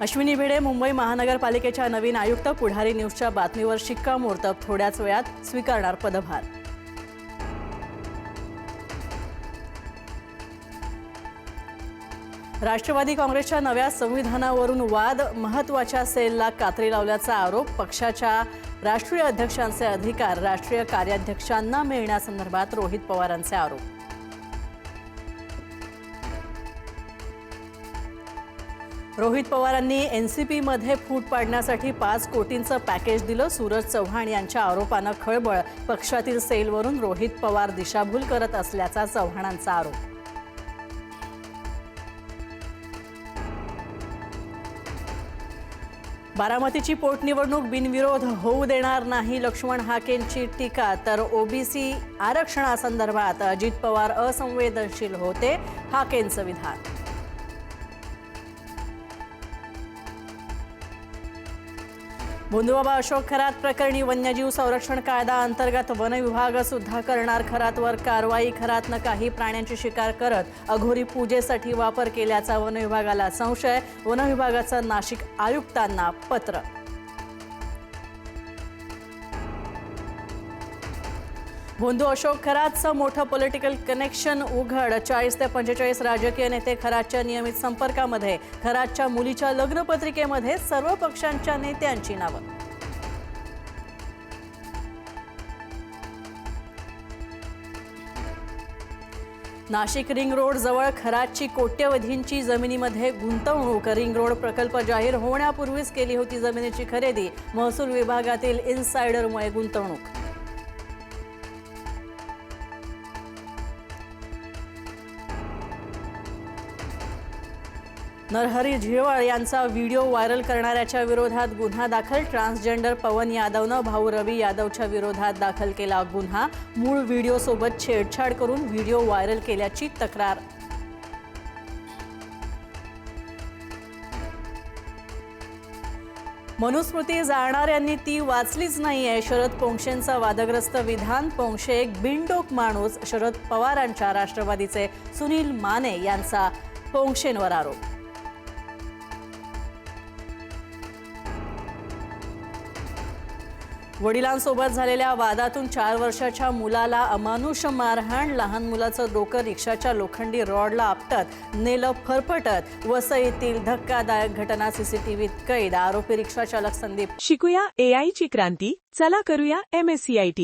अश्विनी भिडे मुंबई महानगरपालिकेच्या नवीन आयुक्त. पुढारी न्यूजच्या बातमीवर शिक्कामोर्तब. थोड्याच वेळात स्वीकारणार पदभार. राष्ट्रवादी काँग्रेसच्या नव्या संविधानावरून वाद. महत्त्वाच्या सेलला कात्री लावल्याचा आरोप. पक्षाच्या राष्ट्रीय अध्यक्षांचे अधिकार राष्ट्रीय कार्याध्यक्षांना मिळण्यासंदर्भात रोहित पवारांचे आरोप. रोहित पवारांनी एनसीपीमध्ये फूट पाडण्यासाठी 5 कोटींचं पॅकेज दिलं. सूरज चव्हाण यांच्या आरोपानं खळबळ. पक्षातील सेलवरून रोहित पवार दिशाभूल करत असल्याचा चव्हाणांचा आरोप. बारामतीची पोटनिवडणूक बिनविरोध होऊ देणार नाही. लक्ष्मण हाकेंची टीका. तर ओबीसी आरक्षणासंदर्भात अजित पवार असंवेदनशील होते. हाकेंचं विधान. भोंदूबाबा अशोक खरात प्रकरणी वन्यजीव संरक्षण कायदा अंतर्गत वन विभाग सुद्धा करणार खरातवर कारवाई. खरातनं काही प्राण्यांची शिकार करत अघोरी पूजेसाठी वापर केल्याचा वन विभागाला संशय. वन विभागाचं नाशिक आयुक्तांना पत्र. भोंदू अशोक खरातचं मोठं पॉलिटिकल कनेक्शन उघड. 40 ते 45 राजकीय नेते खरातच्या नियमित संपर्कामध्ये. खरातच्या मुलीच्या लग्नपत्रिकेमध्ये सर्व पक्षांच्या नेत्यांची नावं. नाशिक रिंग रोड जवळ खरातची कोट्यवधींची जमिनीमध्ये गुंतवणूक. रिंग रोड प्रकल्प जाहीर होण्यापूर्वीच केली होती जमिनीची खरेदी. महसूल विभागातील इन्सायडरमुळे गुंतवणूक. नरहरी झिरवळ यांचा व्हिडिओ व्हायरल करणाऱ्याच्या विरोधात गुन्हा दाखल. ट्रान्सजेंडर पवन यादवनं भाऊ रवी यादवच्या विरोधात दाखल केला गुन्हा. मूळ व्हिडिओसोबत छेडछाड करून व्हिडिओ व्हायरल केल्याची तक्रार. मनुस्मृती जाणणाऱ्यांनी ती वाचलीच नाहीये. शरद पोंक्षेंचं वादग्रस्त विधान. पोंक्षे एक बिनडोक माणूस. शरद पवारांच्या राष्ट्रवादीचे सुनील माने यांचा पोंक्षेंवर आरोप. वडिलांसोबत झालेल्या वादातून 4 वर्षाच्या मुलाला अमानुष मारहाण. लहान मुलाचं डोकं रिक्षाच्या लोखंडी रॉडला आपटत नेलं फरफटत. वसईतील धक्कादायक घटना सीसीटीव्हीत कैद. आरोपी रिक्षाचालक संदीप. शिकूया AI ची क्रांती. चला करूया MSCIT.